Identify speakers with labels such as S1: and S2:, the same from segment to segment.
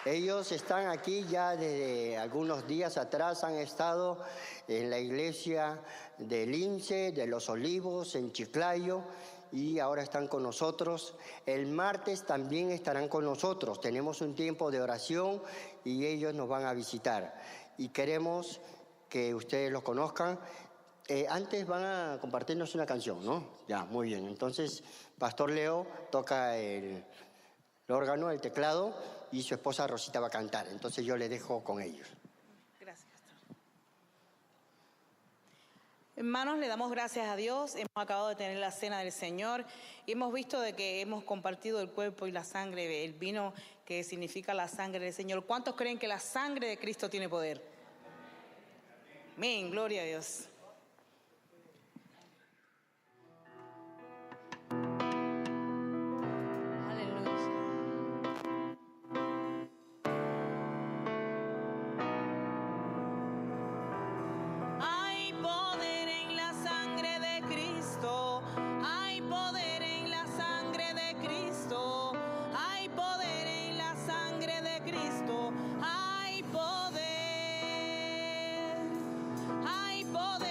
S1: Ellos están aquí ya desde algunos días atrás, han estado en la iglesia de Lince, de Los Olivos, en Chiclayo, y ahora están con nosotros. El martes también estarán con nosotros. Tenemos un tiempo de oración y ellos nos van a visitar. Y queremos que ustedes los conozcan. Antes van a compartirnos una canción, ¿no? Ya, muy bien. Entonces, Pastor Leo toca el órgano, el teclado, y su esposa Rosita va a cantar. Entonces yo le dejo con ellos.
S2: Gracias, Pastor. Hermanos, le damos gracias a Dios. Hemos acabado de tener la cena del Señor y hemos visto de que hemos compartido el cuerpo y la sangre, el vino que significa la sangre del Señor. ¿Cuántos creen que la sangre de Cristo tiene poder? Amén, gloria a Dios.
S3: Hay poder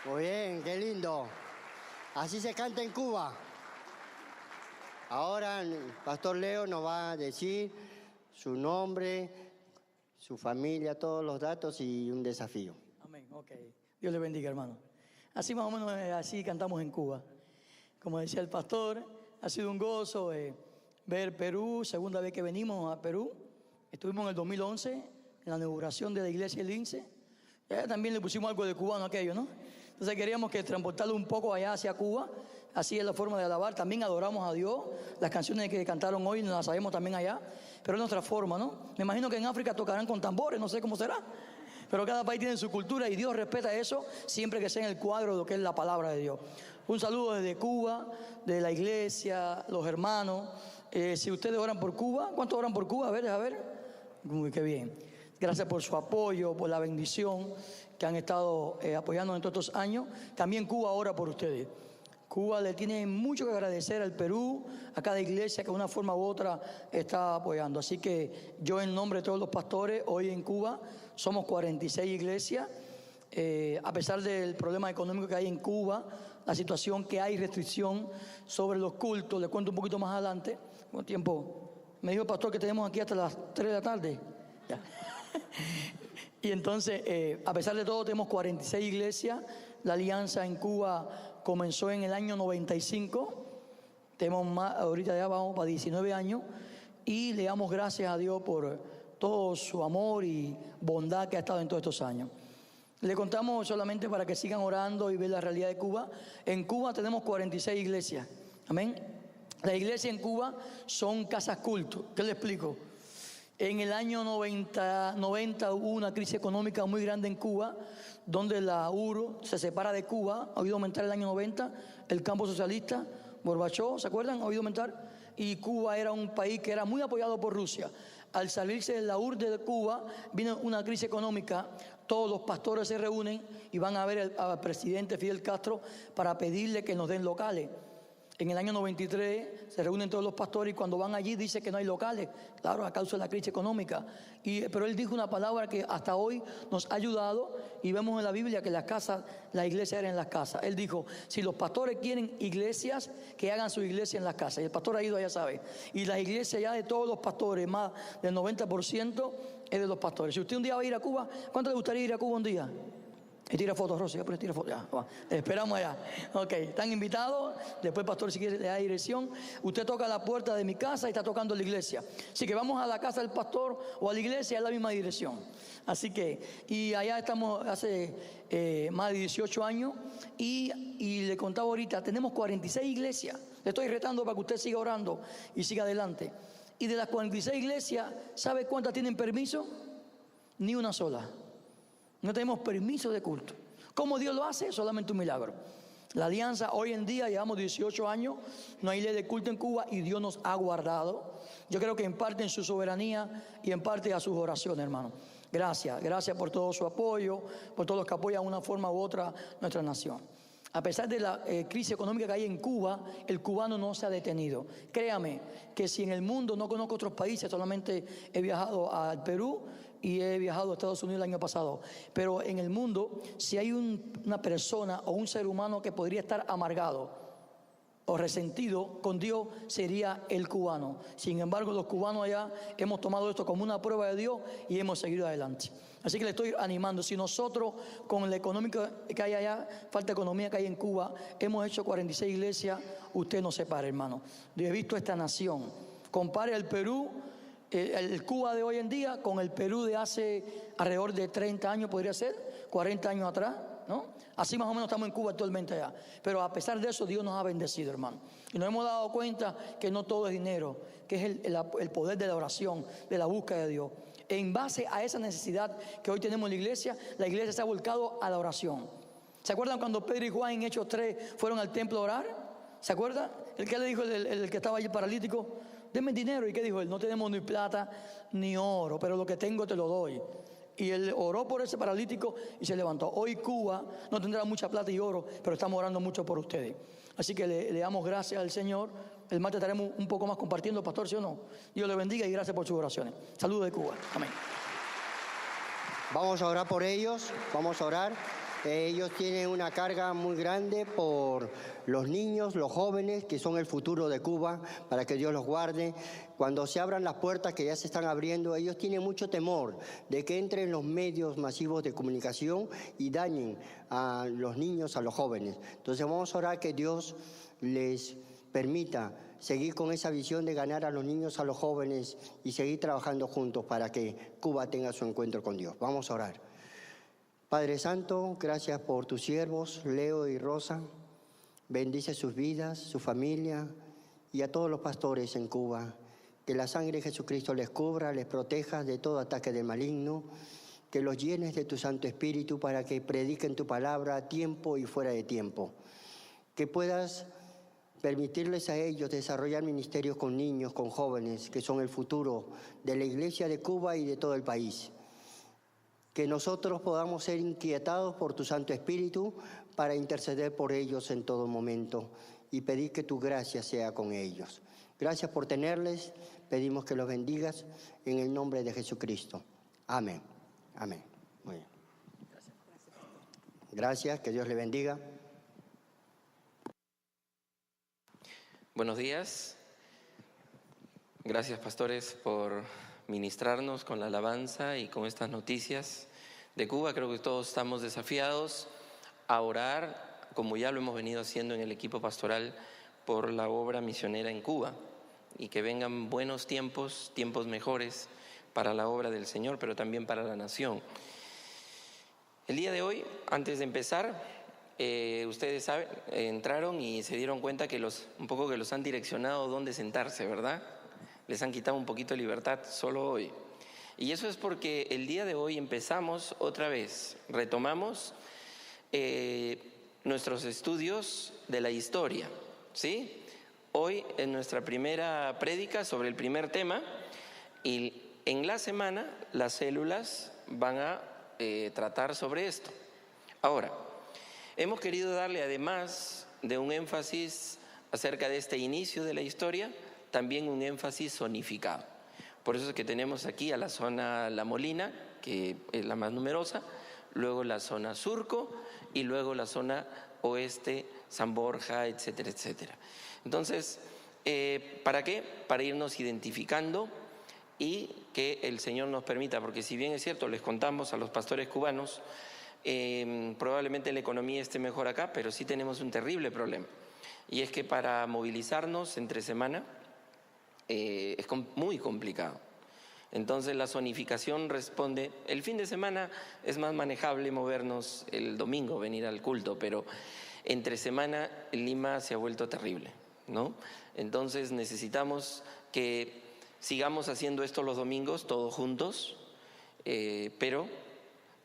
S1: Muy bien, qué lindo. Así se canta en Cuba. Ahora el pastor Leo nos va a decir su nombre, su familia, todos los datos y un desafío.
S3: Amén, ok. Dios le bendiga, hermano. Así más o menos, así cantamos en Cuba. Como decía el pastor, ha sido un gozo ver Perú, segunda vez que venimos a Perú. Estuvimos en el 2011, en la inauguración de la iglesia del Lince. También le pusimos algo de cubano a aquello, ¿no? Entonces queríamos que transportarlo un poco allá hacia Cuba. Así es la forma de alabar. También adoramos a Dios. Las canciones que cantaron hoy nos las sabemos también allá. Pero es nuestra forma, ¿no? Me imagino que en África tocarán con tambores, no sé cómo será. Pero cada país tiene su cultura y Dios respeta eso siempre que sea en el cuadro de lo que es la palabra de Dios. Un saludo desde Cuba, de la iglesia, los hermanos. Si ustedes oran por Cuba, ¿cuántos oran por Cuba? A ver. Muy qué bien. Gracias por su apoyo, por la bendición que han estado apoyando en todos estos años. También Cuba ora por ustedes. Cuba le tiene mucho que agradecer al Perú, a cada iglesia que de una forma u otra está apoyando. Así que yo, en nombre de todos los pastores, hoy en Cuba somos 46 iglesias. A pesar del problema económico que hay en Cuba, la situación que hay, restricción sobre los cultos, les cuento un poquito más adelante. ¿Cuánto tiempo? Me dijo el pastor que tenemos aquí hasta las 3 de la tarde. Ya. Y entonces, a pesar de todo, tenemos 46 iglesias. La alianza en Cuba comenzó en el año 95. Tenemos más, ahorita ya vamos para 19 años. Y le damos gracias a Dios por todo su amor y bondad que ha estado en todos estos años. Le contamos solamente para que sigan orando y ver la realidad de Cuba. En Cuba tenemos 46 iglesias. Amén. Las iglesias en Cuba son casas culto. ¿Qué le explico? En el año 90 hubo una crisis económica muy grande en Cuba, donde la URSS se separa de Cuba. Ha oído aumentar el año 90, el campo socialista, Gorbachov, ¿se acuerdan? Ha oído aumentar. Y Cuba era un país que era muy apoyado por Rusia. Al salirse de la URSS de Cuba, vino una crisis económica. Todos los pastores se reúnen y van a ver al presidente Fidel Castro para pedirle que nos den locales. En el año 93 se reúnen todos los pastores y cuando van allí dice que no hay locales, claro, a causa de la crisis económica. Pero él dijo una palabra que hasta hoy nos ha ayudado y vemos en la Biblia que las iglesias eran en las casas. Él dijo, si los pastores quieren iglesias, que hagan su iglesia en las casas. Y el pastor ha ido, ya sabe. Y la iglesia ya de todos los pastores, más del 90% es de los pastores. Si usted un día va a ir a Cuba, ¿cuánto le gustaría ir a Cuba un día? Y tira fotos, Rosy, pues tira fotos. Ya, esperamos allá. Ok, están invitados. Después, pastor, si quiere, le da dirección. Usted toca la puerta de mi casa y está tocando la iglesia. Así que vamos a la casa del pastor o a la iglesia, es la misma dirección. Así que, y allá estamos hace más de 18 años. Y le contaba ahorita, tenemos 46 iglesias. Le estoy retando para que usted siga orando y siga adelante. Y de las 46 iglesias, ¿sabe cuántas tienen permiso? Ni una sola. No tenemos permiso de culto. ¿Cómo Dios lo hace? Solamente un milagro. La alianza, hoy en día, llevamos 18 años, no hay ley de culto en Cuba y Dios nos ha guardado. Yo creo que en parte en su soberanía y en parte a sus oraciones, hermano. Gracias por todo su apoyo, por todos los que apoyan de una forma u otra nuestra nación. A pesar de la crisis económica que hay en Cuba, el cubano no se ha detenido. Créame que si en el mundo no conozco otros países, solamente he viajado al Perú y he viajado a Estados Unidos el año pasado. Pero en el mundo, si hay una persona o un ser humano que podría estar amargado o resentido con Dios, sería el cubano. Sin embargo, los cubanos allá hemos tomado esto como una prueba de Dios y hemos seguido adelante. Así que le estoy animando. Si nosotros, con la económica que hay allá, falta de economía que hay en Cuba, hemos hecho 46 iglesias, usted no se pare, hermano. Yo he visto esta nación. Compare el Perú, el Cuba de hoy en día, con el Perú de hace alrededor de 30 años, podría ser, 40 años atrás, ¿no? Así más o menos estamos en Cuba actualmente allá. Pero a pesar de eso, Dios nos ha bendecido, hermano. Y nos hemos dado cuenta que no todo es dinero, que es el poder de la oración, de la búsqueda de Dios. En base a esa necesidad que hoy tenemos en la iglesia se ha volcado a la oración. ¿Se acuerdan cuando Pedro y Juan en Hechos 3 fueron al templo a orar? ¿Se acuerdan? ¿El que le dijo el que estaba allí paralítico? Deme dinero. ¿Y qué dijo él? No tenemos ni plata ni oro, pero lo que tengo te lo doy. Y él oró por ese paralítico y se levantó. Hoy Cuba no tendrá mucha plata y oro, pero estamos orando mucho por ustedes. Así que le damos gracias al Señor. El martes estaremos un poco más compartiendo, pastor, ¿sí o no? Dios le bendiga y gracias por sus oraciones. Saludos de Cuba. Amén.
S1: Vamos a orar por ellos, vamos a orar. Ellos tienen una carga muy grande por los niños, los jóvenes, que son el futuro de Cuba, para que Dios los guarde. Cuando se abran las puertas, que ya se están abriendo, ellos tienen mucho temor de que entren los medios masivos de comunicación y dañen a los niños, a los jóvenes. Entonces vamos a orar que Dios les permita seguir con esa visión de ganar a los niños, a los jóvenes y seguir trabajando juntos para que Cuba tenga su encuentro con Dios. Vamos a orar. Padre Santo, gracias por tus siervos, Leo y Rosa. Bendice sus vidas, su familia y a todos los pastores en Cuba. Que la sangre de Jesucristo les cubra, les proteja de todo ataque del maligno. Que los llenes de tu Santo Espíritu para que prediquen tu palabra a tiempo y fuera de tiempo. Que puedas permitirles a ellos desarrollar ministerios con niños, con jóvenes, que son el futuro de la Iglesia de Cuba y de todo el país. Que nosotros podamos ser inquietados por tu Santo Espíritu para interceder por ellos en todo momento y pedir que tu gracia sea con ellos. Gracias por tenerles, pedimos que los bendigas en el nombre de Jesucristo. Amén. Amén. Muy bien. Gracias, que Dios le bendiga.
S4: Buenos días. Gracias, pastores, por ministrarnos con la alabanza y con estas noticias de Cuba. Creo que todos estamos desafiados a orar, como ya lo hemos venido haciendo en el equipo pastoral, por la obra misionera en Cuba, y que vengan buenos tiempos, tiempos mejores para la obra del Señor, pero también para la nación. El día de hoy, antes de empezar, ustedes saben, entraron y se dieron cuenta que los han direccionado dónde sentarse, ¿verdad? Les han quitado un poquito de libertad solo hoy. Y eso es porque el día de hoy empezamos otra vez, retomamos nuestros estudios de la historia, ¿sí? Hoy en nuestra primera prédica sobre el primer tema, y en la semana las células van a tratar sobre esto. Ahora, hemos querido darle, además de un énfasis acerca de este inicio de la historia, también un énfasis zonificado. Por eso es que tenemos aquí a la zona La Molina, que es la más numerosa, luego la zona Surco y luego la zona Oeste, San Borja, etcétera, etcétera. Entonces, ¿para qué? Para irnos identificando y que el Señor nos permita, porque si bien es cierto, les contamos a los pastores cubanos, probablemente la economía esté mejor acá, pero sí tenemos un terrible problema. Y es que para movilizarnos entre semana es muy complicado. Entonces la zonificación responde, el fin de semana es más manejable movernos el domingo, venir al culto, pero entre semana Lima se ha vuelto terrible, ¿no? Entonces necesitamos que sigamos haciendo esto los domingos, todos juntos, pero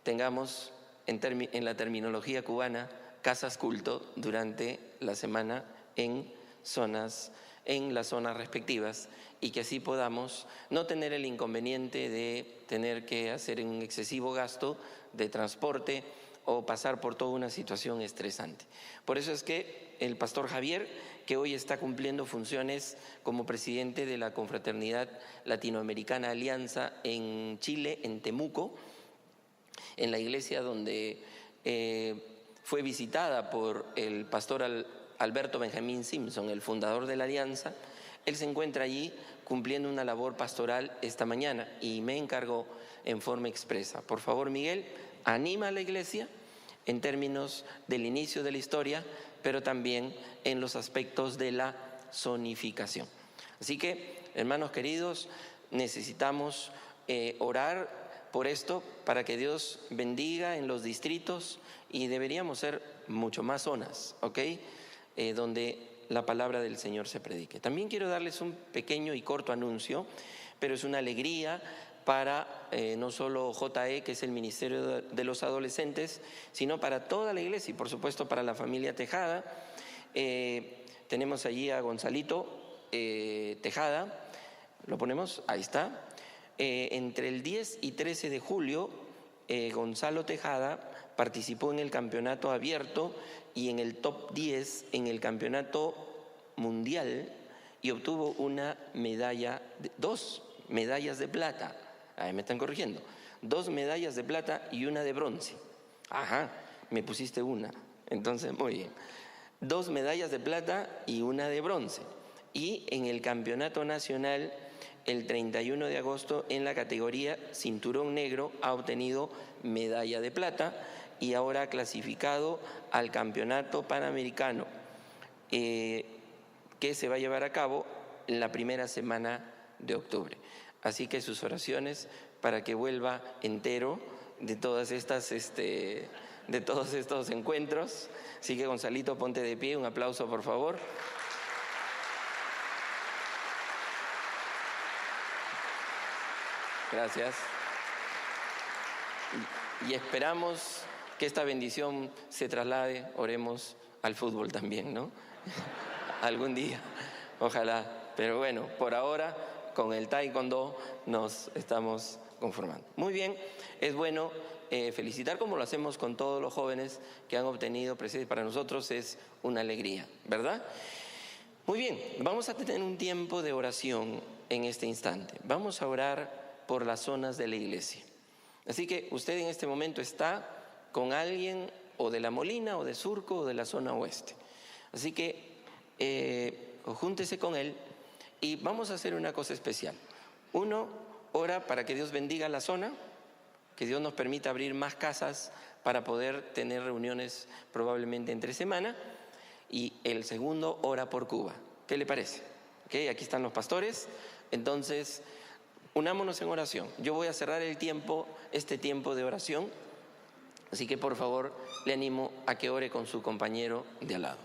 S4: tengamos en la terminología cubana casas culto durante la semana en las zonas respectivas, y que así podamos no tener el inconveniente de tener que hacer un excesivo gasto de transporte o pasar por toda una situación estresante. Por eso es que el pastor Javier, que hoy está cumpliendo funciones como presidente de la Confraternidad Latinoamericana Alianza en Chile, en Temuco, en la iglesia donde fue visitada por el pastor Alberto Benjamín Simpson, el fundador de la Alianza, él se encuentra allí cumpliendo una labor pastoral esta mañana y me encargó en forma expresa. Por favor, Miguel, anima a la iglesia en términos del inicio de la historia, pero también en los aspectos de la zonificación. Así que, hermanos queridos, necesitamos orar por esto para que Dios bendiga en los distritos, y deberíamos ser mucho más zonas, ¿ok? Donde la palabra del Señor se predique. También quiero darles un pequeño y corto anuncio, pero es una alegría para no solo JE, que es el Ministerio de los Adolescentes, sino para toda la iglesia y por supuesto para la familia Tejada. Tenemos allí a Gonzalito Tejada, lo ponemos, ahí está. Entre el 10 y 13 de julio, Gonzalo Tejada participó en el campeonato abierto y en el top 10 en el campeonato mundial y obtuvo una medalla, 2 medallas de plata. Ahí me están corrigiendo. 2 medallas de plata y una de bronce. Ajá, me pusiste una. Entonces, muy bien. 2 medallas de plata y 1 de bronce. Y en el campeonato nacional, el 31 de agosto, en la categoría cinturón negro, ha obtenido medalla de plata y ahora ha clasificado al campeonato panamericano, que se va a llevar a cabo en la primera semana de octubre. Así que sus oraciones para que vuelva entero de todas estas, de todos estos encuentros. Así que, Gonzalito, ponte de pie, un aplauso por favor. Gracias. Y esperamos que esta bendición se traslade, oremos, al fútbol también, ¿no? Algún día, ojalá. Pero bueno, por ahora, con el taekwondo nos estamos conformando. Muy bien, es bueno felicitar como lo hacemos con todos los jóvenes que han obtenido presencia. Para nosotros es una alegría, ¿verdad? Muy bien, vamos a tener un tiempo de oración en este instante. Vamos a orar por las zonas de la iglesia. Así que usted en este momento está con alguien o de La Molina o de Surco o de la zona oeste. Así que júntese con él y vamos a hacer una cosa especial. Uno, ora para que Dios bendiga la zona, que Dios nos permita abrir más casas para poder tener reuniones probablemente entre semana. Y el segundo, ora por Cuba. ¿Qué le parece? ¿Okay? Aquí están los pastores. Entonces, unámonos en oración. Yo voy a cerrar el tiempo, este tiempo de oración. Así que por favor le animo a que ore con su compañero de al lado.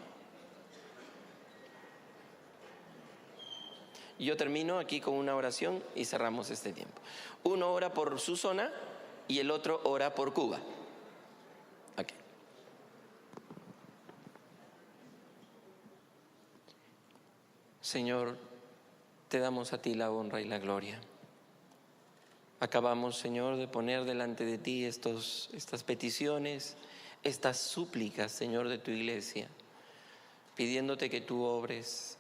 S4: Yo termino aquí con una oración y cerramos este tiempo. Uno ora por su zona y el otro ora por Cuba. Okay. Señor, te damos a ti la honra y la gloria. Acabamos, Señor, de poner delante de ti estas peticiones, estas súplicas, Señor, de tu iglesia, pidiéndote que tú obres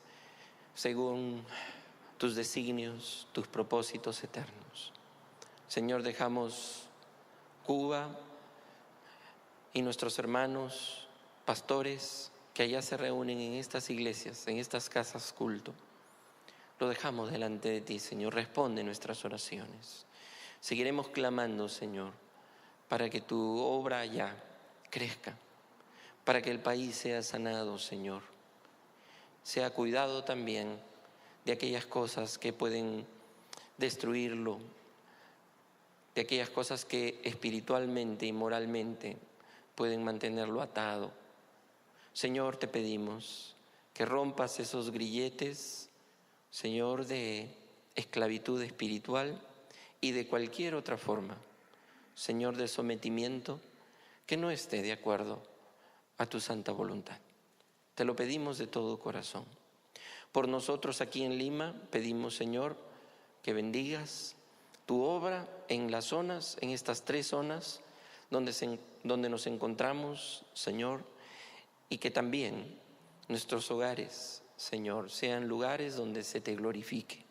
S4: según tus designios, tus propósitos eternos. Señor, dejamos Cuba y nuestros hermanos pastores que allá se reúnen en estas iglesias, en estas casas culto. Lo dejamos delante de ti, Señor. Responde nuestras oraciones. Seguiremos clamando, Señor, para que tu obra allá crezca, para que el país sea sanado, Señor. Sea cuidado también de aquellas cosas que pueden destruirlo, de aquellas cosas que espiritualmente y moralmente pueden mantenerlo atado. Señor, te pedimos que rompas esos grilletes, Señor, de esclavitud espiritual y de cualquier otra forma, Señor, de sometimiento que no esté de acuerdo a tu santa voluntad. Te lo pedimos de todo corazón. Por nosotros aquí en Lima pedimos, Señor, que bendigas tu obra en las zonas, en estas 3 zonas donde nos encontramos, Señor, y que también nuestros hogares, Señor, sean lugares donde se te glorifique.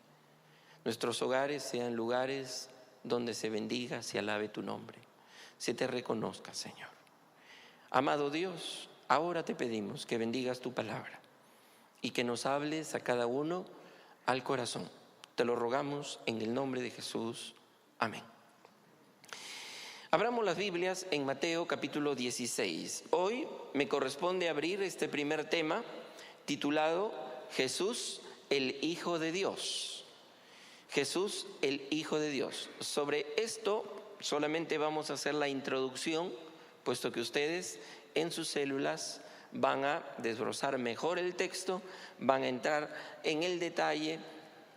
S4: Nuestros hogares sean lugares donde se bendiga, se alabe tu nombre, se te reconozca, Señor. Amado Dios, ahora te pedimos que bendigas tu palabra y que nos hables a cada uno al corazón. Te lo rogamos en el nombre de Jesús. Amén. Abramos las Biblias en Mateo capítulo 16. Hoy me corresponde abrir este primer tema titulado Jesús, el Hijo de Dios. Jesús, el Hijo de Dios. Sobre esto solamente vamos a hacer la introducción, puesto que ustedes en sus células van a desbrozar mejor el texto, van a entrar en el detalle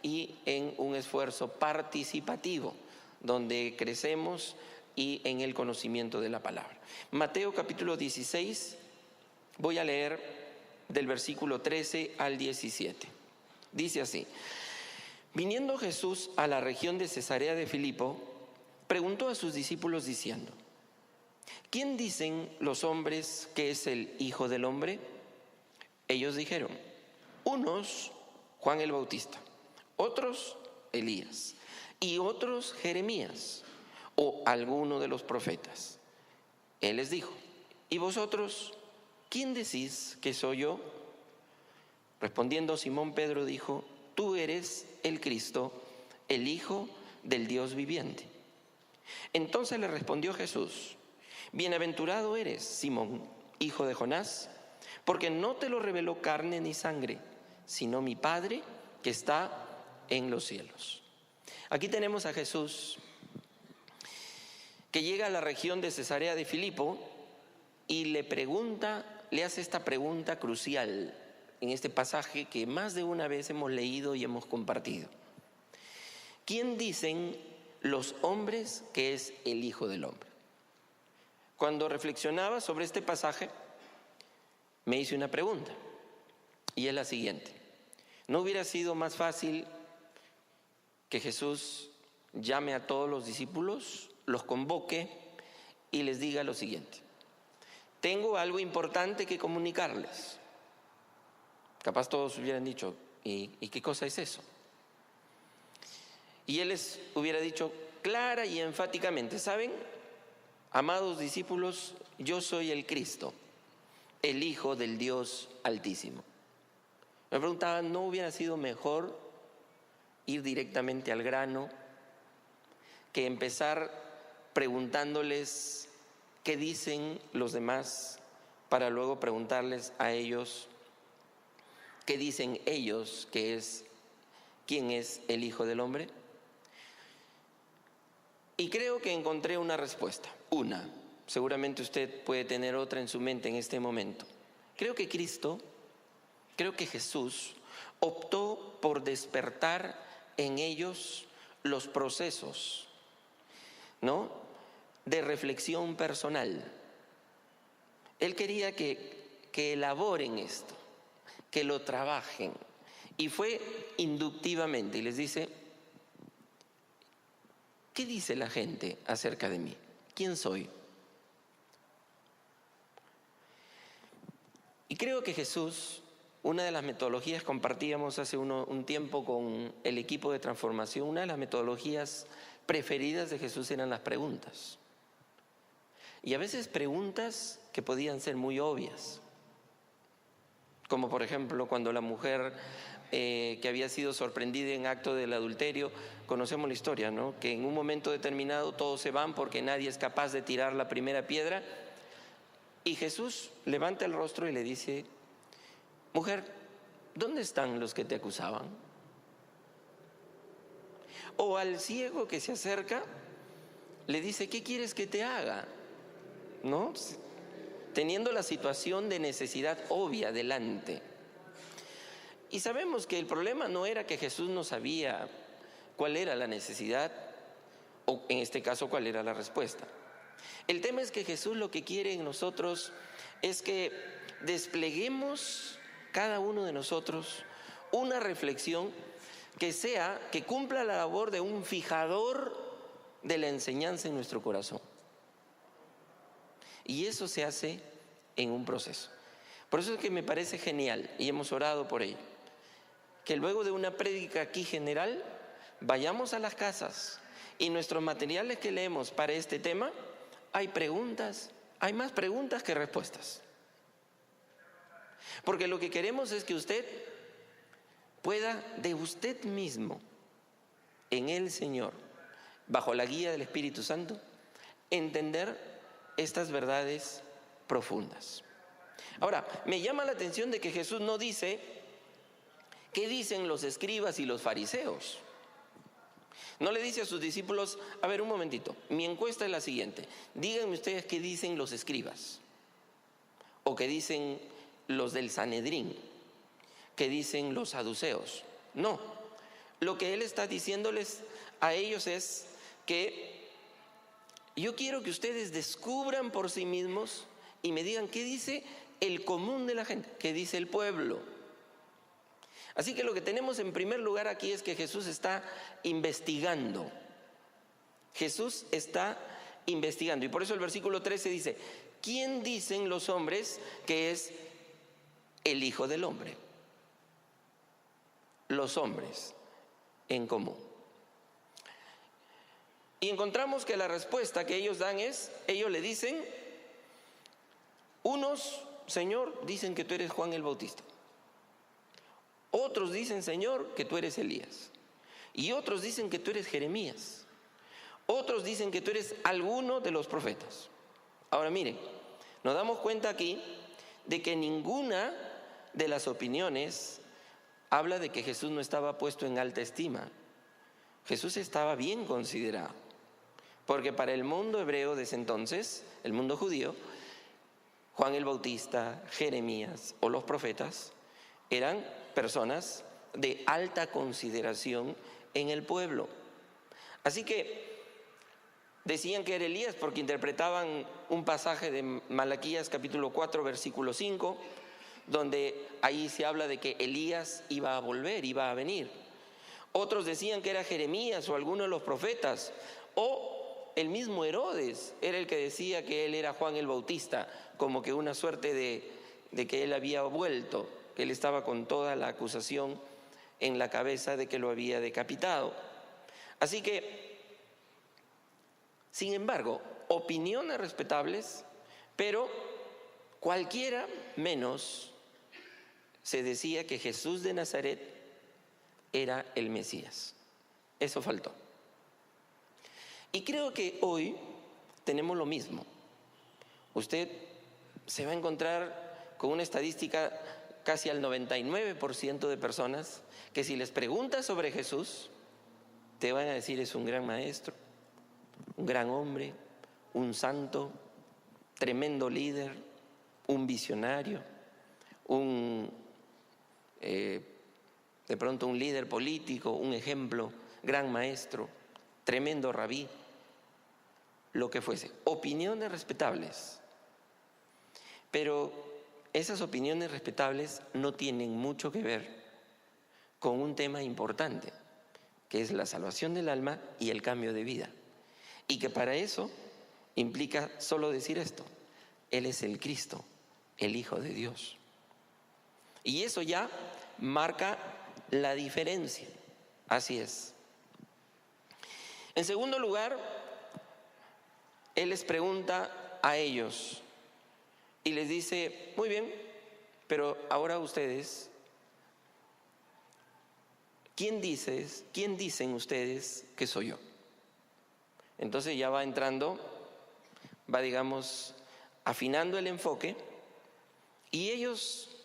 S4: y en un esfuerzo participativo, donde crecemos y en el conocimiento de la palabra. Mateo capítulo 16, voy a leer del versículo 13 al 17. Dice así: Viniendo Jesús a la región de Cesarea de Filipo, preguntó a sus discípulos diciendo: ¿Quién dicen los hombres que es el Hijo del Hombre? Ellos dijeron: unos, Juan el Bautista, otros, Elías, y otros, Jeremías, o alguno de los profetas. Él les dijo: ¿y vosotros quién decís que soy yo? Respondiendo Simón Pedro dijo: tú eres el Cristo, el Hijo del Dios viviente. Entonces le respondió Jesús: bienaventurado eres, Simón, hijo de Jonás, porque no te lo reveló carne ni sangre, sino mi Padre que está en los cielos. Aquí tenemos a Jesús que llega a la región de Cesarea de Filipo y le hace esta pregunta crucial en este pasaje que más de una vez hemos leído y hemos compartido. ¿Quién dicen los hombres que es el Hijo del Hombre? Cuando reflexionaba sobre este pasaje, me hice una pregunta, y es la siguiente: ¿no hubiera sido más fácil que Jesús llame a todos los discípulos, los convoque y les diga lo siguiente: tengo algo importante que comunicarles? Capaz todos hubieran dicho: ¿y qué cosa es eso? Y él les hubiera dicho clara y enfáticamente: ¿saben, amados discípulos, yo soy el Cristo, el Hijo del Dios Altísimo? Me preguntaban, ¿no hubiera sido mejor ir directamente al grano que empezar preguntándoles qué dicen los demás para luego preguntarles a ellos qué dicen ellos que es, quién es el Hijo del Hombre? Y creo que encontré una respuesta. Una, seguramente usted puede tener otra en su mente en este momento. Creo que Jesús optó por despertar en ellos los procesos, ¿no?, de reflexión personal. Él quería que elaboren esto, que lo trabajen. Y fue inductivamente y les dice: ¿qué dice la gente acerca de mí? ¿Quién soy? Y creo que Jesús, una de las metodologías, compartíamos hace un tiempo con el equipo de transformación, una de las metodologías preferidas de Jesús eran las preguntas. Y a veces preguntas que podían ser muy obvias, como por ejemplo cuando la mujer que había sido sorprendida en acto del adulterio, conocemos la historia, ¿no?, que en un momento determinado todos se van porque nadie es capaz de tirar la primera piedra, y Jesús levanta el rostro y le dice: mujer, ¿dónde están los que te acusaban? O al ciego que se acerca le dice: ¿qué quieres que te haga? ¿No? Teniendo la situación de necesidad obvia delante. Y sabemos que el problema no era que Jesús no sabía cuál era la necesidad, o en este caso cuál era la respuesta. El tema es que Jesús lo que quiere en nosotros es que despleguemos cada uno de nosotros una reflexión que cumpla la labor de un fijador de la enseñanza en nuestro corazón. Y eso se hace en un proceso. Por eso es que me parece genial, y hemos orado por ello, que luego de una prédica aquí general, vayamos a las casas y nuestros materiales que leemos para este tema, hay más preguntas que respuestas. Porque lo que queremos es que usted pueda de usted mismo, en el Señor, bajo la guía del Espíritu Santo, entender estas verdades profundas. Ahora, me llama la atención de que Jesús no dice qué dicen los escribas y los fariseos. No le dice a sus discípulos: a ver, un momentito, mi encuesta es la siguiente, díganme ustedes qué dicen los escribas, o qué dicen los del Sanedrín, qué dicen los saduceos. No, lo que él está diciéndoles a ellos es que yo quiero que ustedes descubran por sí mismos y me digan qué dice el común de la gente, qué dice el pueblo. Así que lo que tenemos en primer lugar aquí es que Jesús está investigando. Jesús está investigando. Y por eso el versículo 13 dice: ¿quién dicen los hombres que es el Hijo del Hombre? Los hombres en común. Y encontramos que la respuesta que ellos dan es, ellos le dicen: Unos, Señor, dicen que tú eres Juan el Bautista. Otros dicen, Señor, que tú eres Elías. Y otros dicen que tú eres Jeremías. Otros dicen que tú eres alguno de los profetas. Ahora miren, nos damos cuenta aquí de que ninguna de las opiniones habla de que Jesús no estaba puesto en alta estima. Jesús estaba bien considerado, porque para el mundo hebreo de ese entonces, el mundo judío, Juan el Bautista, Jeremías o los profetas eran personas de alta consideración en el pueblo. Así que decían que era Elías porque interpretaban un pasaje de Malaquías capítulo 4 versículo 5, donde ahí se habla de que Elías iba a volver, iba a venir. Otros decían que era Jeremías o alguno de los profetas, o el mismo Herodes era el que decía que él era Juan el Bautista, como que una suerte de que él había vuelto, que él estaba con toda la acusación en la cabeza de que lo había decapitado. Así que, sin embargo, opiniones respetables, pero cualquiera menos se decía que Jesús de Nazaret era el Mesías. Eso faltó. Y creo que hoy tenemos lo mismo. Usted se va a encontrar con una estadística casi al 99% de personas que si les preguntas sobre Jesús, te van a decir es un gran maestro, un gran hombre, un santo, tremendo líder, un visionario, de pronto un líder político, un ejemplo, gran maestro, tremendo rabí, lo que fuese. Opiniones respetables. Pero esas opiniones respetables no tienen mucho que ver con un tema importante, que es la salvación del alma y el cambio de vida. Y que para eso implica solo decir esto: Él es el Cristo, el Hijo de Dios. Y eso ya marca la diferencia. Así es. En segundo lugar, Él les pregunta a ellos y les dice, muy bien, pero ahora ustedes, ¿quién dicen ustedes que soy yo? Entonces ya va entrando, digamos, afinando el enfoque, y ellos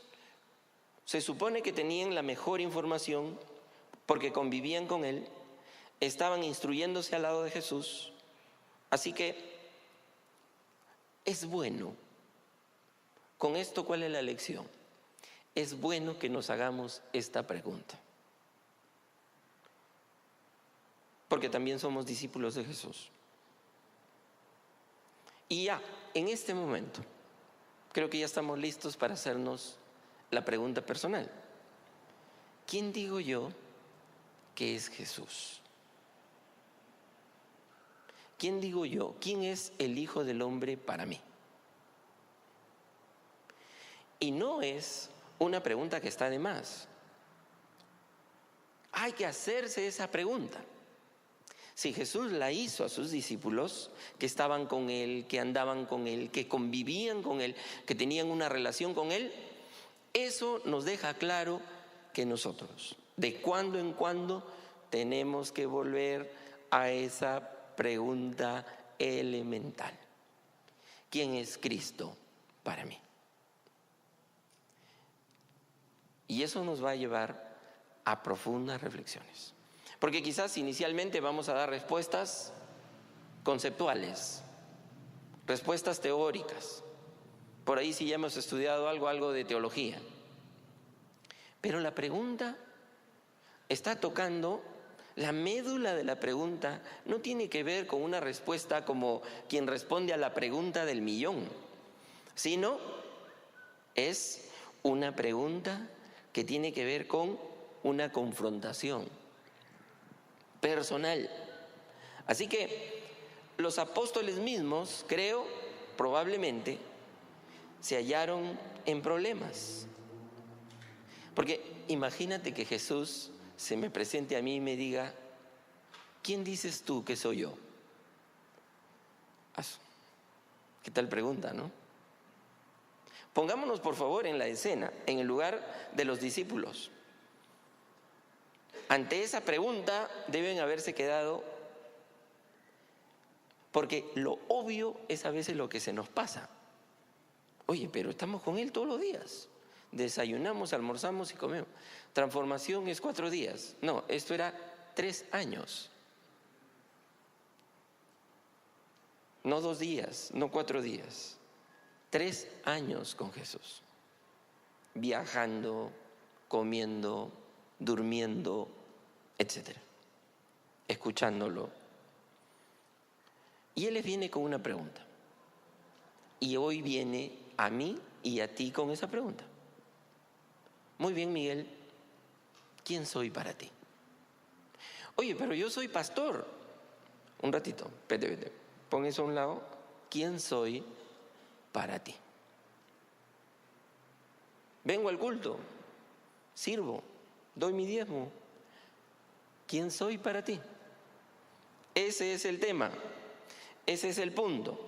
S4: se supone que tenían la mejor información porque convivían con Él, estaban instruyéndose al lado de Jesús, así que es bueno. Con esto, ¿cuál es la lección? Es bueno que nos hagamos esta pregunta, porque también somos discípulos de Jesús. Y ya, en este momento, creo que ya estamos listos para hacernos la pregunta personal. ¿Quién digo yo que es Jesús? ¿Quién digo yo? ¿Quién es el Hijo del Hombre para mí? Y no es una pregunta que está de más. Hay que hacerse esa pregunta. Si Jesús la hizo a sus discípulos, que estaban con Él, que andaban con Él, que convivían con Él, que tenían una relación con Él, eso nos deja claro que nosotros, de cuando en cuando, tenemos que volver a esa pregunta elemental. ¿Quién es Cristo para mí? Y eso nos va a llevar a profundas reflexiones. Porque quizás inicialmente vamos a dar respuestas conceptuales, respuestas teóricas. Por ahí sí ya hemos estudiado algo de teología. Pero la pregunta está tocando, la médula de la pregunta no tiene que ver con una respuesta como quien responde a la pregunta del millón, sino es una pregunta que tiene que ver con una confrontación personal. Así que los apóstoles mismos, creo, probablemente, se hallaron en problemas. Porque imagínate que Jesús se me presente a mí y me diga, ¿quién dices tú que soy yo? ¿Qué tal pregunta, no? Pongámonos por favor en la escena, en el lugar de los discípulos. Ante esa pregunta deben haberse quedado, porque lo obvio es a veces lo que se nos pasa. Oye, pero estamos con Él todos los días. Desayunamos, almorzamos y comemos. Transformación es 4 días. No, esto era 3 años. No 2 días, no 4 días. 3 años con Jesús. Viajando, comiendo, durmiendo, etcétera. Escuchándolo. Y Él les viene con una pregunta. Y hoy viene a mí y a ti con esa pregunta. Muy bien, Miguel, ¿quién soy para ti? Oye, pero yo soy pastor. Un ratito, vete. Pon eso a un lado. ¿Quién soy para ti? Vengo al culto, sirvo, doy mi diezmo. ¿Quién soy para ti? Ese es el tema, ese es el punto.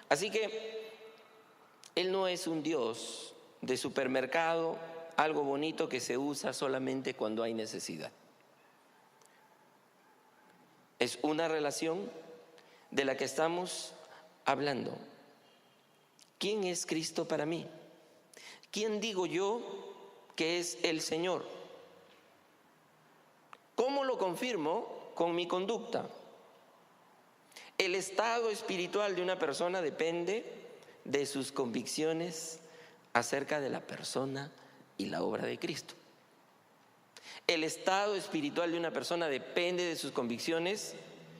S4: Así que Él no es un Dios de supermercado, algo bonito que se usa solamente cuando hay necesidad. Es una relación de la que estamos hablando. ¿Quién es Cristo para mí? ¿Quién digo yo que es el Señor? ¿Cómo lo confirmo? Con mi conducta. El estado espiritual de una persona depende de sus convicciones acerca de la persona y la obra de Cristo. El estado espiritual de una persona depende de sus convicciones,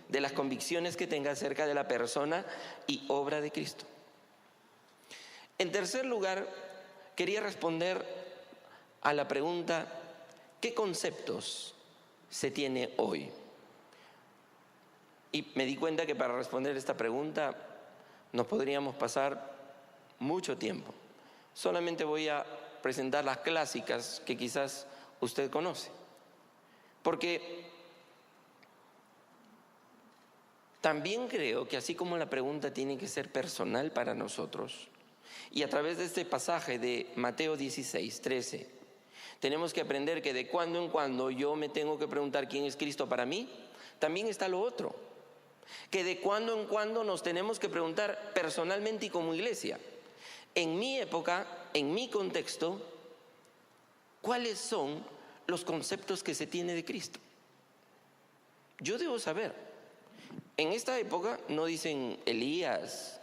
S4: de las convicciones que tenga acerca de la persona y obra de Cristo. En tercer lugar, quería responder a la pregunta: ¿qué conceptos se tiene hoy? Y me di cuenta que para responder esta pregunta nos podríamos pasar mucho tiempo. Solamente voy a presentar las clásicas que quizás usted conoce. Porque también creo que así como la pregunta tiene que ser personal para nosotros, y a través de este pasaje de Mateo 16, 13, tenemos que aprender que de cuando en cuando yo me tengo que preguntar quién es Cristo para mí, también está lo otro. Que de cuando en cuando nos tenemos que preguntar personalmente y como iglesia, en mi época, en mi contexto, ¿cuáles son los conceptos que se tiene de Cristo? Yo debo saber. En esta época no dicen Elías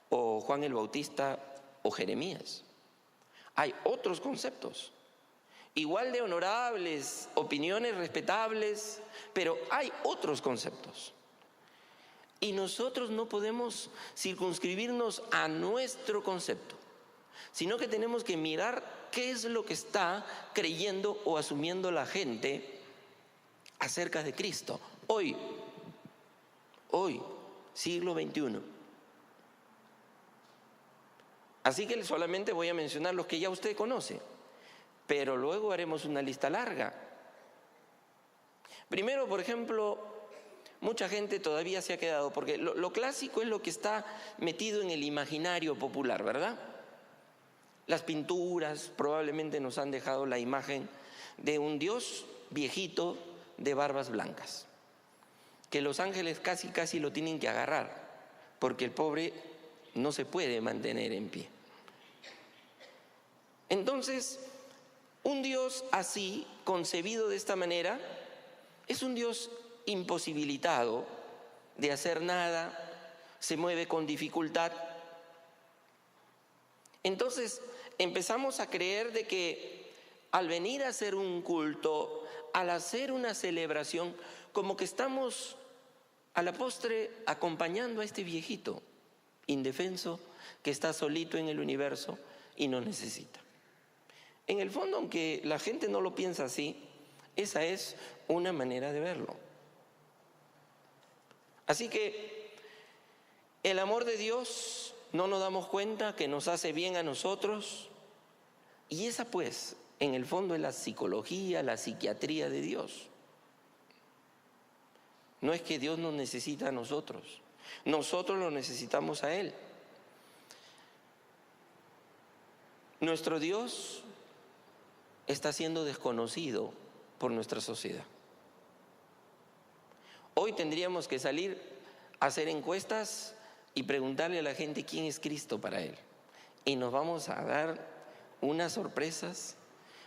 S4: o Juan el Bautista o Jeremías. Hay otros conceptos, igual de honorables, opiniones respetables, pero hay otros conceptos. Y nosotros no podemos circunscribirnos a nuestro concepto, sino que tenemos que mirar qué es lo que está creyendo o asumiendo la gente acerca de Cristo. Hoy, siglo XXI. Así que solamente voy a mencionar los que ya usted conoce, pero luego haremos una lista larga. Primero, por ejemplo, mucha gente todavía se ha quedado, porque lo clásico es lo que está metido en el imaginario popular, ¿verdad? Las pinturas probablemente nos han dejado la imagen de un Dios viejito de barbas blancas, que los ángeles casi lo tienen que agarrar, porque el pobre no se puede mantener en pie. Entonces, un Dios así, concebido de esta manera, es un Dios imposibilitado de hacer nada, se mueve con dificultad. Entonces empezamos a creer de que al venir a hacer un culto, al hacer una celebración, como que estamos a la postre acompañando a este viejito indefenso que está solito en el universo y no necesita. En el fondo, aunque la gente no lo piensa así, esa es una manera de verlo. Así que el amor de Dios no nos damos cuenta que nos hace bien a nosotros, y esa pues en el fondo es la psicología, la psiquiatría de Dios. No es que Dios nos necesita a nosotros, nosotros lo necesitamos a Él. nuestro Dios está siendo desconocido por nuestra sociedad. Hoy tendríamos que salir a hacer encuestas y preguntarle a la gente quién es Cristo para él. Y nos vamos a dar unas sorpresas,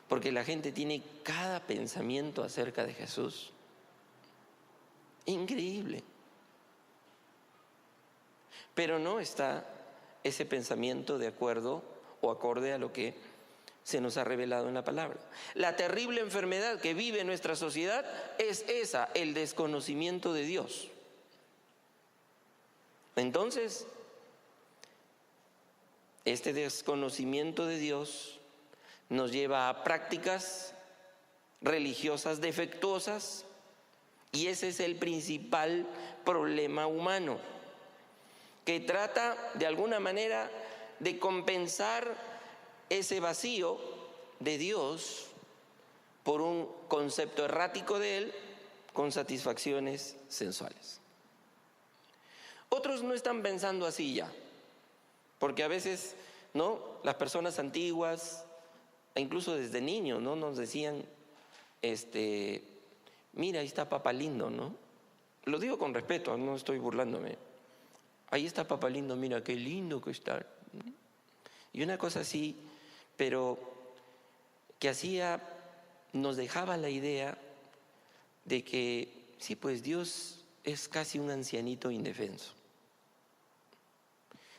S4: porque la gente tiene cada pensamiento acerca de Jesús. Increíble. Pero no está ese pensamiento de acuerdo o acorde a lo que se nos ha revelado en la palabra. La terrible enfermedad que vive nuestra sociedad es esa, el desconocimiento de Dios. Entonces, este desconocimiento de Dios nos lleva a prácticas religiosas defectuosas, y ese es el principal problema humano, que trata de alguna manera de compensar ese vacío de Dios por un concepto errático de Él con satisfacciones sensuales. Otros no están pensando así ya, porque a veces, ¿no?, las personas antiguas, e incluso desde niños, ¿no?, nos decían, mira, ahí está Papá Lindo, ¿no? Lo digo con respeto, no estoy burlándome. Ahí está Papá Lindo, mira qué lindo que está. Y una cosa así, pero que nos dejaba la idea de que, sí, pues Dios es casi un ancianito indefenso.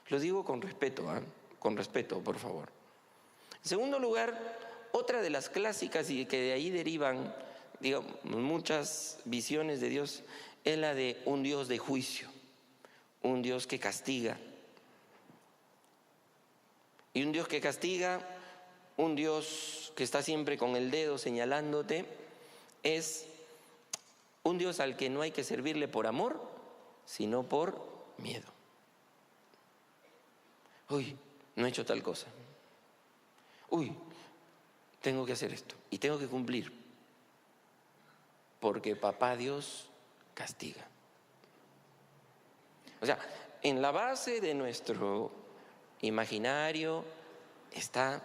S4: Lo digo con respeto, con respeto, por favor. En segundo lugar, otra de las clásicas y que de ahí derivan, digamos, muchas visiones de Dios, es la de un Dios de juicio, un Dios que castiga. Y un Dios que castiga, un Dios que está siempre con el dedo señalándote, es un Dios al que no hay que servirle por amor, sino por miedo. Uy, no he hecho tal cosa. Uy, tengo que hacer esto y tengo que cumplir, porque Papá Dios castiga. O sea, en la base de nuestro imaginario están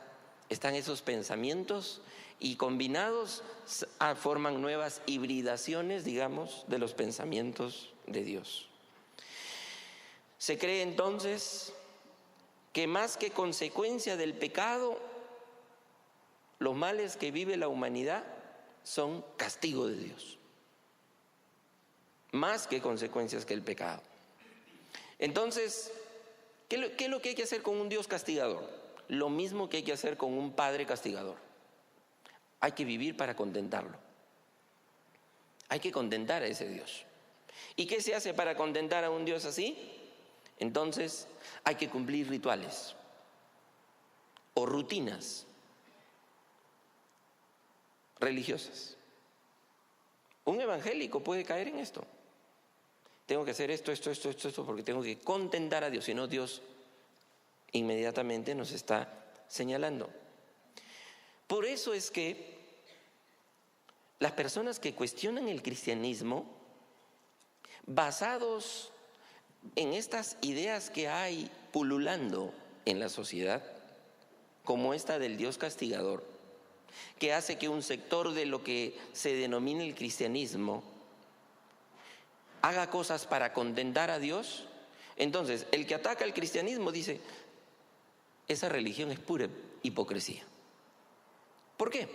S4: esos pensamientos, y combinados forman nuevas hibridaciones, digamos, de los pensamientos de Dios. Se cree entonces que más que consecuencia del pecado, los males que vive la humanidad son castigo de Dios, más que consecuencias que el pecado. Entonces, ¿qué es lo que hay que hacer con un Dios castigador? Lo mismo que hay que hacer con un padre castigador. Hay que vivir para contentarlo. Hay que contentar a ese Dios. ¿Y qué se hace para contentar a un Dios así? Entonces, hay que cumplir rituales o rutinas religiosas. Un evangélico puede caer en esto. Tengo que hacer esto, porque tengo que contentar a Dios, si no Dios inmediatamente nos está señalando. Por eso es que las personas que cuestionan el cristianismo, basados en estas ideas que hay pululando en la sociedad, como esta del Dios castigador, que hace que un sector de lo que se denomina el cristianismo haga cosas para contentar a Dios, entonces el que ataca al cristianismo dice, esa religión es pura hipocresía. ¿Por qué?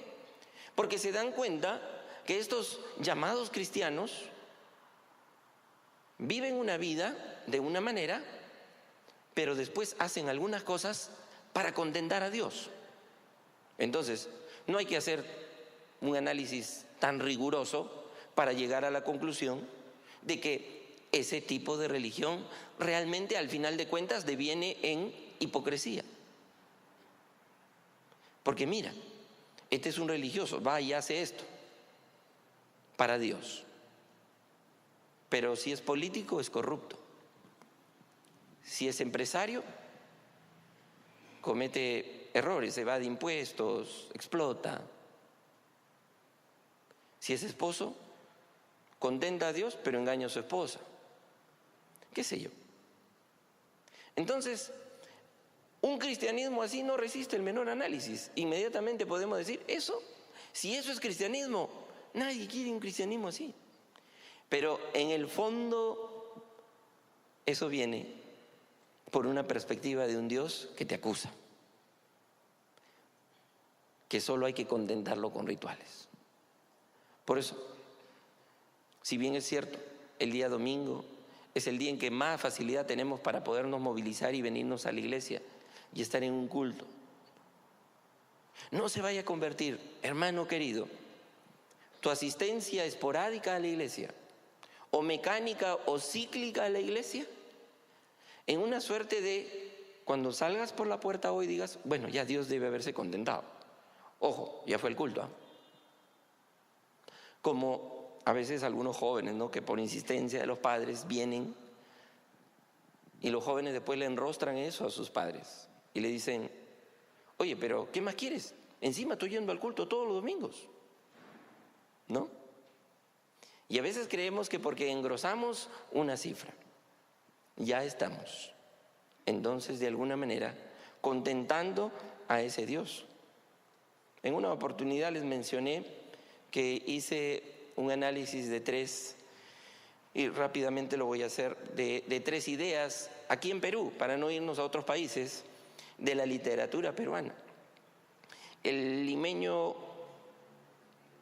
S4: Porque se dan cuenta que estos llamados cristianos viven una vida de una manera, pero después hacen algunas cosas para contentar a Dios. Entonces, no hay que hacer un análisis tan riguroso para llegar a la conclusión de que ese tipo de religión realmente, al final de cuentas, deviene en hipocresía. Porque mira, este es un religioso, va y hace esto para Dios. Pero si es político, es corrupto. Si es empresario, comete errores, evade impuestos, explota. Si es esposo, contenta a Dios, pero engaña a su esposa. ¿Qué sé yo? Entonces, Un cristianismo así no resiste el menor análisis. Inmediatamente podemos decir, si eso es cristianismo, nadie quiere un cristianismo así. Pero en el fondo, eso viene por una perspectiva de un Dios que te acusa, que solo hay que contentarlo con rituales. Por eso, si bien es cierto, el día domingo es el día en que más facilidad tenemos para podernos movilizar y venirnos a la iglesia y estar en un culto, no se vaya a convertir, hermano querido, tu asistencia esporádica a la iglesia o mecánica o cíclica a la iglesia en una suerte de cuando salgas por la puerta hoy digas, bueno, ya Dios debe haberse contentado. Ojo, ya fue el culto, ¿eh? Como a veces algunos jóvenes, ¿no?, que por insistencia de los padres vienen y los jóvenes después le enrostran eso a sus padres y le dicen, oye, pero ¿qué más quieres? Encima estoy yendo al culto todos los domingos, ¿no? Y a veces creemos que porque engrosamos una cifra, ya estamos, entonces de alguna manera, contentando a ese Dios. En una oportunidad les mencioné que hice un análisis de 3, y rápidamente lo voy a hacer, de 3 ideas aquí en Perú, para no irnos a otros países, de la literatura peruana. El limeño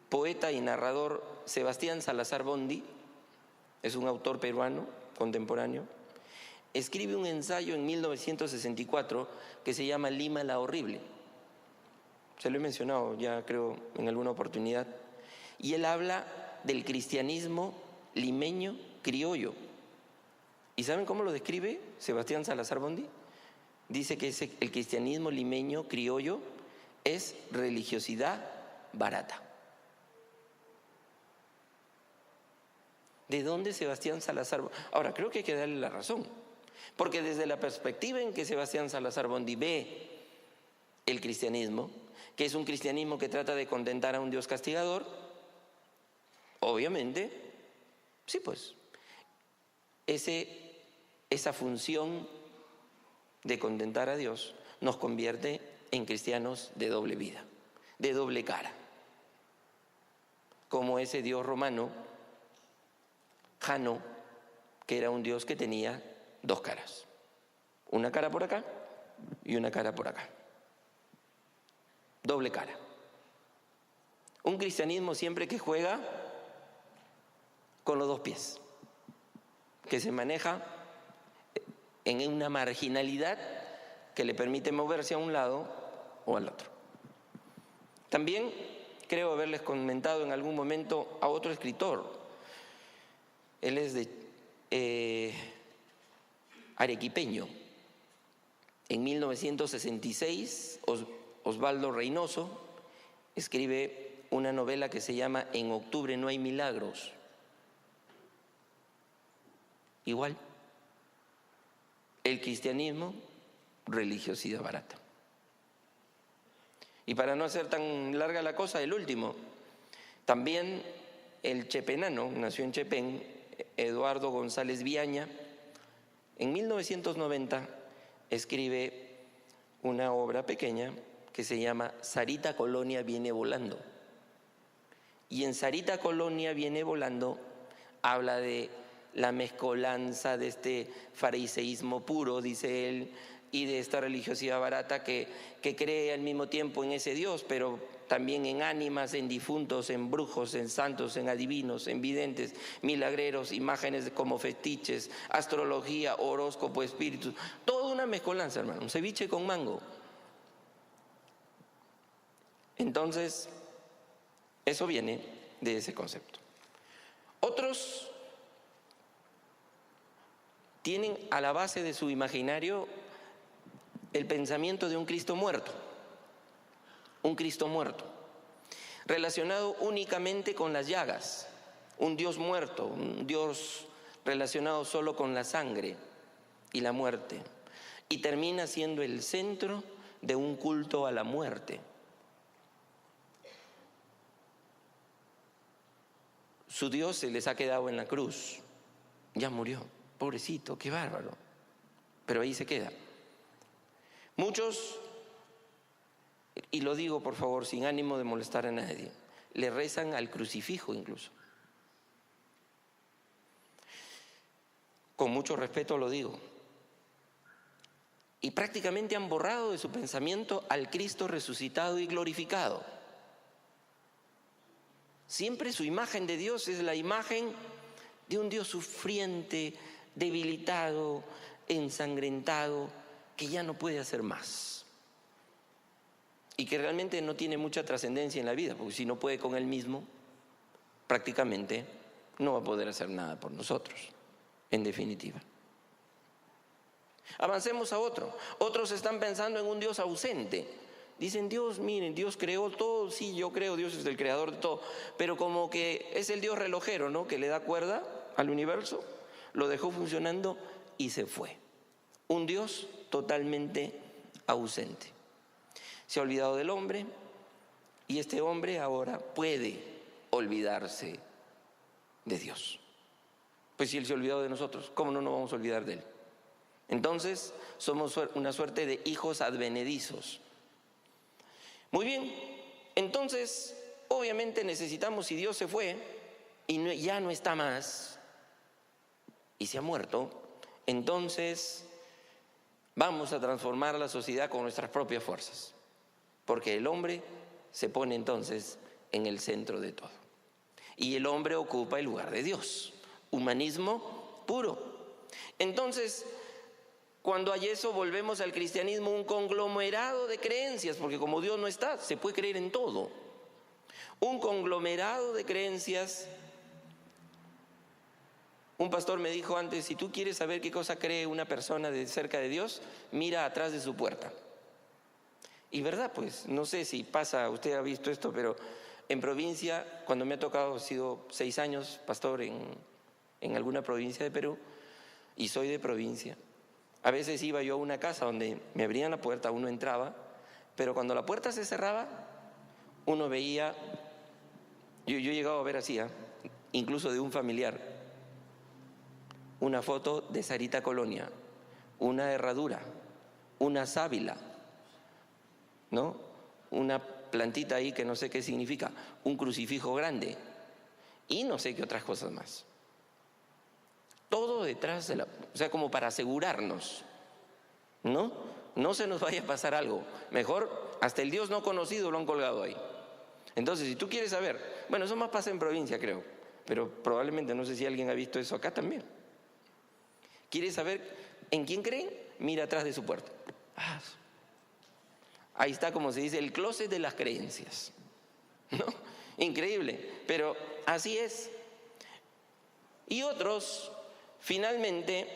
S4: poeta y narrador Sebastián Salazar Bondy, es un autor peruano contemporáneo, escribe un ensayo en 1964 que se llama Lima la Horrible. Se lo he mencionado ya creo en alguna oportunidad. Y él habla del cristianismo limeño criollo. ¿Y saben cómo lo describe Sebastián Salazar Bondy? Dice que el cristianismo limeño criollo es religiosidad barata. ¿De dónde Sebastián Salazar Bondy? Ahora, creo que hay que darle la razón, porque desde la perspectiva en que Sebastián Salazar Bondy ve el cristianismo, que es un cristianismo que trata de contentar a un Dios castigador, obviamente, sí, pues, esa función de contentar a Dios nos convierte en cristianos de doble vida, de doble cara, como ese Dios romano, Jano, que era un Dios que tenía 2 caras, una cara por acá y una cara por acá, doble cara. Un cristianismo siempre que juega con los 2 pies, que se maneja en una marginalidad que le permite moverse a un lado o al otro. También creo haberles comentado en algún momento a otro escritor. Él es de arequipeño. En 1966, Osvaldo Reynoso escribe una novela que se llama En octubre no hay milagros. Igual, el cristianismo, religiosidad barata. Y para no hacer tan larga la cosa, el último, también el chepenano, nació en Chepén, Eduardo González Viaña, en 1990 escribe una obra pequeña que se llama Sarita Colonia viene volando. Y en Sarita Colonia viene volando habla de la mezcolanza de este fariseísmo puro, dice él, y de esta religiosidad barata que cree al mismo tiempo en ese Dios, pero también en ánimas, en difuntos, en brujos, en santos, en adivinos, en videntes, milagreros, imágenes como fetiches, astrología, horóscopo, espíritus, toda una mezcolanza, hermano, un ceviche con mango. Entonces, eso viene de ese concepto. Otros tienen a la base de su imaginario el pensamiento de un Cristo muerto, relacionado únicamente con las llagas, un Dios muerto, un Dios relacionado solo con la sangre y la muerte, y termina siendo el centro de un culto a la muerte. Su Dios se les ha quedado en la cruz, ya murió, pobrecito, qué bárbaro, pero ahí se queda. Muchos, y lo digo por favor sin ánimo de molestar a nadie, le rezan al crucifijo incluso. Con mucho respeto lo digo. Y prácticamente han borrado de su pensamiento al Cristo resucitado y glorificado. Siempre su imagen de Dios es la imagen de un Dios sufriente, debilitado, ensangrentado, que ya no puede hacer más. Y que realmente no tiene mucha trascendencia en la vida, porque si no puede con él mismo, prácticamente no va a poder hacer nada por nosotros, en definitiva. Avancemos a otro. Otros están pensando en un Dios ausente. Dicen, Dios, miren, Dios creó todo. Sí, yo creo, Dios es el creador de todo. Pero como que es el Dios relojero, ¿no? Que le da cuerda al universo, lo dejó funcionando y se fue. Un Dios totalmente ausente. Se ha olvidado del hombre y este hombre ahora puede olvidarse de Dios. Pues si Él se ha olvidado de nosotros, ¿cómo no nos vamos a olvidar de Él? Entonces somos una suerte de hijos advenedizos. Muy bien, entonces obviamente necesitamos, si Dios se fue y ya no está más y se ha muerto, entonces vamos a transformar la sociedad con nuestras propias fuerzas, porque el hombre se pone entonces en el centro de todo y el hombre ocupa el lugar de Dios. Humanismo puro. Entonces, cuando hay eso, volvemos al cristianismo un conglomerado de creencias, porque como Dios no está, se puede creer en todo. Un conglomerado de creencias. Un pastor me dijo antes, si tú quieres saber qué cosa cree una persona de cerca de Dios, mira atrás de su puerta. Y verdad, pues, no sé si pasa, usted ha visto esto, pero en provincia, cuando me ha tocado, he sido 6 años pastor en alguna provincia de Perú, y soy de provincia. A veces iba yo a una casa donde me abrían la puerta, uno entraba, pero cuando la puerta se cerraba, uno veía, yo he llegado a ver así, incluso de un familiar, una foto de Sarita Colonia, una herradura, una sábila, ¿no? Una plantita ahí que no sé qué significa, un crucifijo grande y no sé qué otras cosas más. Todo detrás de o sea, como para asegurarnos, ¿no? No se nos vaya a pasar algo. Mejor, hasta el Dios no conocido lo han colgado ahí. Entonces, si tú quieres saber, bueno, eso más pasa en provincia, creo, pero probablemente, no sé si alguien ha visto eso acá también. ¿Quieres saber en quién creen? Mira atrás de su puerta. Ahí está, como se dice, el closet de las creencias, ¿no? Increíble, pero así es. Y otros, finalmente,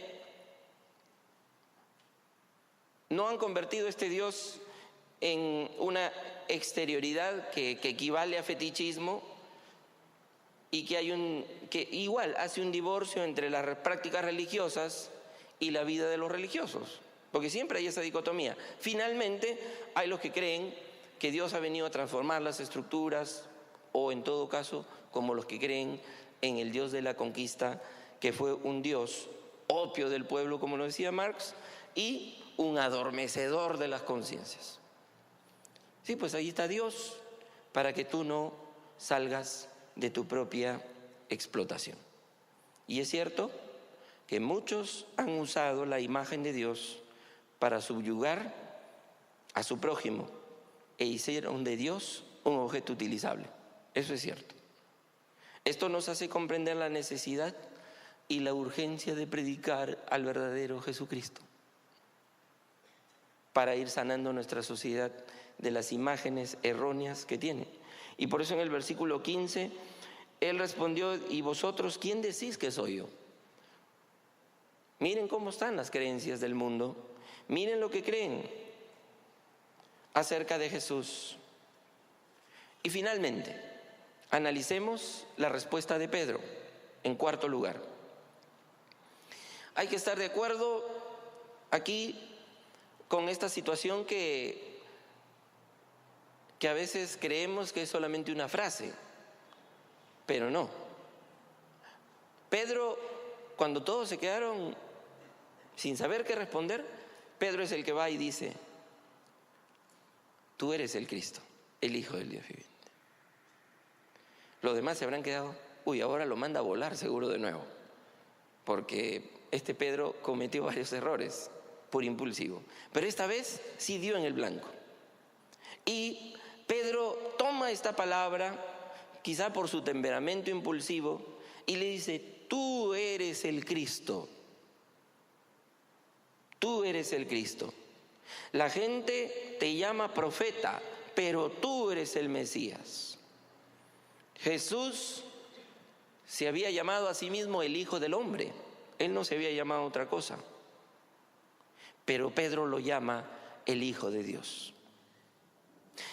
S4: no han convertido este Dios en una exterioridad que equivale a fetichismo y que igual hace un divorcio entre las prácticas religiosas y la vida de los religiosos, porque siempre hay esa dicotomía. Finalmente hay los que creen que Dios ha venido a transformar las estructuras, o en todo caso como los que creen en el Dios de la conquista, que fue un Dios opio del pueblo, como lo decía Marx, y un adormecedor de las conciencias. Sí, pues ahí está Dios, para que tú no salgas de tu propia explotación. Y es cierto que muchos han usado la imagen de Dios para subyugar a su prójimo e hicieron de Dios un objeto utilizable. Eso es cierto. Esto nos hace comprender la necesidad y la urgencia de predicar al verdadero Jesucristo para ir sanando nuestra sociedad de las imágenes erróneas que tiene. Y por eso en el versículo 15, Él respondió, ¿y vosotros quién decís que soy yo? Miren cómo están las creencias del mundo. Miren lo que creen acerca de Jesús. Y finalmente, analicemos la respuesta de Pedro, en cuarto lugar. Hay que estar de acuerdo aquí con esta situación que a veces creemos que es solamente una frase, pero no. Pedro, cuando todos se quedaron sin saber qué responder, Pedro es el que va y dice, tú eres el Cristo, el Hijo del Dios viviente. Los demás se habrán quedado, ahora lo manda a volar seguro de nuevo, porque este Pedro cometió varios errores por impulsivo, pero esta vez sí dio en el blanco. Y Pedro toma esta palabra, quizá por su temperamento impulsivo, y le dice: tú eres el Cristo. Tú eres el Cristo. La gente te llama profeta, pero tú eres el Mesías. Jesús se había llamado a sí mismo el Hijo del Hombre. Él no se había llamado otra cosa. Pero Pedro lo llama el Hijo de Dios.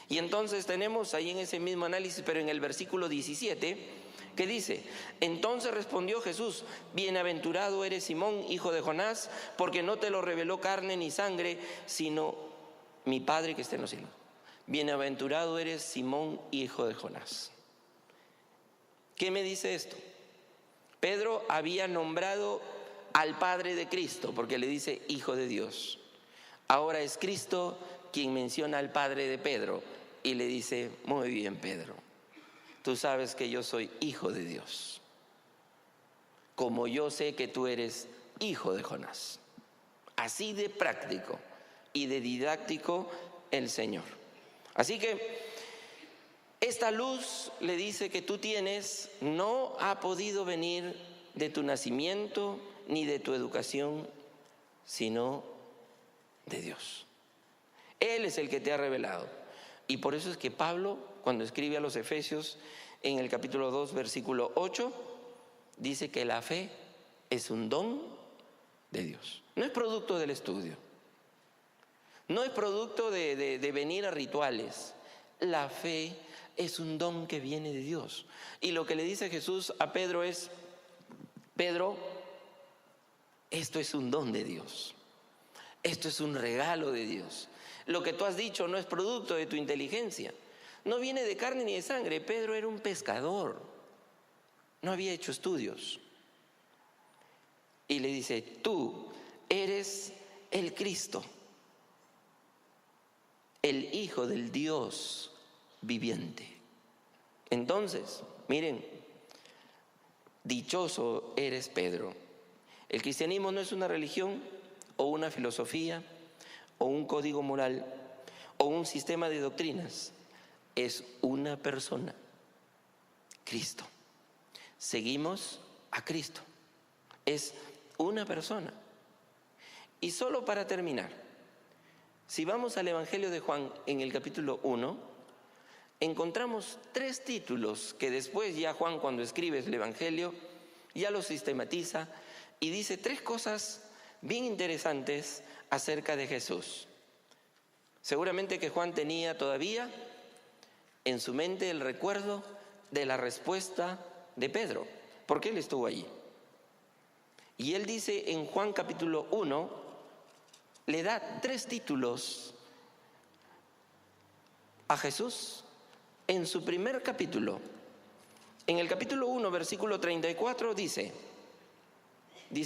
S4: Y entonces tenemos ahí en ese mismo análisis, pero en el versículo 17, que dice: entonces respondió Jesús: bienaventurado eres Simón, hijo de Jonás, porque no te lo reveló carne ni sangre, sino mi Padre que está en los cielos. Bienaventurado eres Simón, hijo de Jonás. ¿Qué me dice esto? Pedro había nombrado al Padre de Cristo, porque le dice Hijo de Dios. Ahora es Cristo quien menciona al Padre de Pedro y le dice: muy bien, Pedro, tú sabes que yo soy hijo de Dios, como yo sé que tú eres hijo de Jonás. Así de práctico y de didáctico el Señor. Así que esta luz, le dice, que tú tienes, no ha podido venir de tu nacimiento ni de tu educación, sino de Dios. Él es el que te ha revelado. Y por eso es que Pablo, cuando escribe a los Efesios, en el capítulo 2, versículo 8, dice que la fe es un don de Dios. No es producto del estudio. No es producto de venir a rituales. La fe es un don que viene de Dios. Y lo que le dice Jesús a Pedro es: Pedro, esto es un don de Dios. Esto es un regalo de Dios. Lo que tú has dicho no es producto de tu inteligencia. No viene de carne ni de sangre. Pedro era un pescador. No había hecho estudios. Y le dice: tú eres el Cristo, el Hijo del Dios viviente. Entonces, miren, dichoso eres, Pedro. El cristianismo no es una religión o una filosofía o un código moral o un sistema de doctrinas. Es una persona, Cristo. Seguimos a Cristo. Es una persona. Y solo para terminar, si vamos al Evangelio de Juan en el capítulo 1, encontramos 3 títulos que después ya Juan, cuando escribe el Evangelio, ya los sistematiza y dice 3 cosas bien interesantes acerca de Jesús. Seguramente que Juan tenía todavía en su mente el recuerdo de la respuesta de Pedro, porque él estuvo allí. Y él dice en Juan capítulo 1, le da 3 títulos a Jesús en su primer capítulo. En el capítulo 1, versículo 34 dice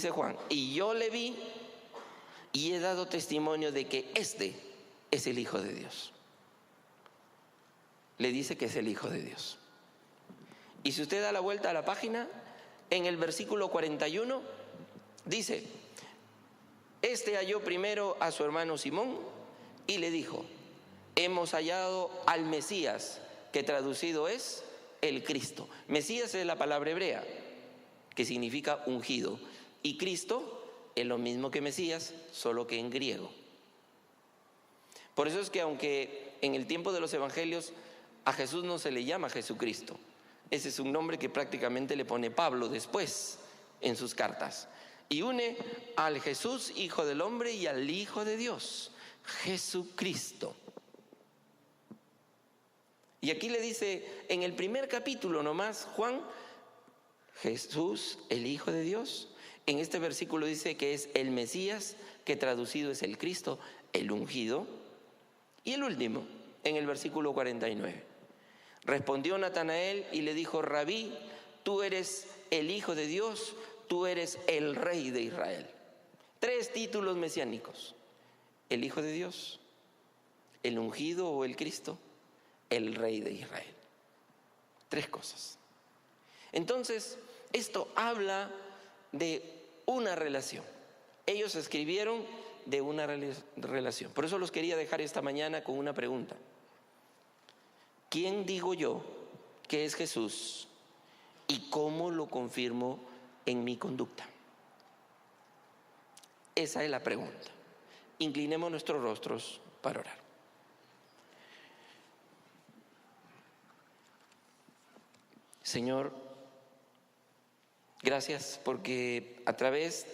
S4: Juan: y yo le vi y he dado testimonio de que este es el Hijo de Dios. Le dice que es el Hijo de Dios. Y si usted da la vuelta a la página, en el versículo 41 dice: este halló primero a su hermano Simón y le dijo: hemos hallado al Mesías, que traducido es el Cristo. Mesías es la palabra hebrea, que significa ungido. Y Cristo es lo mismo que Mesías, solo que en griego. Por eso es que aunque en el tiempo de los evangelios a Jesús no se le llama Jesucristo, ese es un nombre que prácticamente le pone Pablo después en sus cartas. Y une al Jesús, Hijo del Hombre, y al Hijo de Dios, Jesucristo. Y aquí le dice en el primer capítulo nomás Juan, Jesús, el Hijo de Dios. En este versículo dice que es el Mesías, que traducido es el Cristo, el ungido. Y el último, en el versículo 49. Respondió Natanael y le dijo: Rabí, tú eres el Hijo de Dios, tú eres el Rey de Israel. 3 títulos mesiánicos: el Hijo de Dios, ¿El ungido o el Cristo? El Rey de Israel. 3 cosas. Entonces, esto habla de una relación. Ellos escribieron de una relación. Por eso los quería dejar esta mañana con una pregunta. ¿Quién digo yo que es Jesús y cómo lo confirmo en mi conducta? Esa es la pregunta. Inclinemos nuestros rostros para orar. Señor, gracias porque a través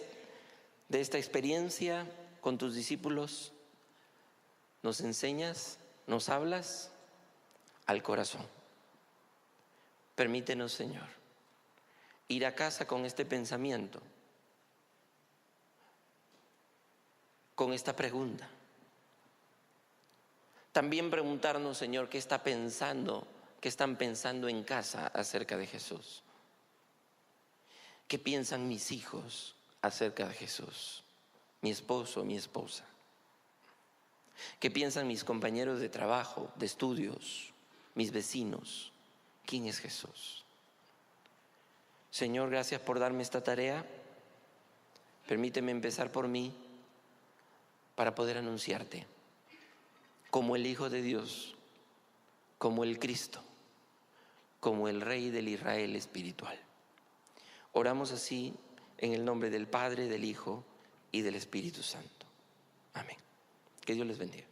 S4: de esta experiencia con tus discípulos nos enseñas, nos hablas al corazón. Permítenos, Señor, ir a casa con este pensamiento, con esta pregunta. También preguntarnos, Señor, qué están pensando en casa acerca de Jesús. ¿Qué piensan mis hijos acerca de Jesús? Mi esposo, mi esposa. ¿Qué piensan mis compañeros de trabajo, de estudios, mis vecinos? ¿Quién es Jesús? Señor, gracias por darme esta tarea. Permíteme empezar por mí para poder anunciarte como el Hijo de Dios, como el Cristo, como el Rey del Israel espiritual. Oramos así en el nombre del Padre, del Hijo y del Espíritu Santo. Amén. Que Dios les bendiga.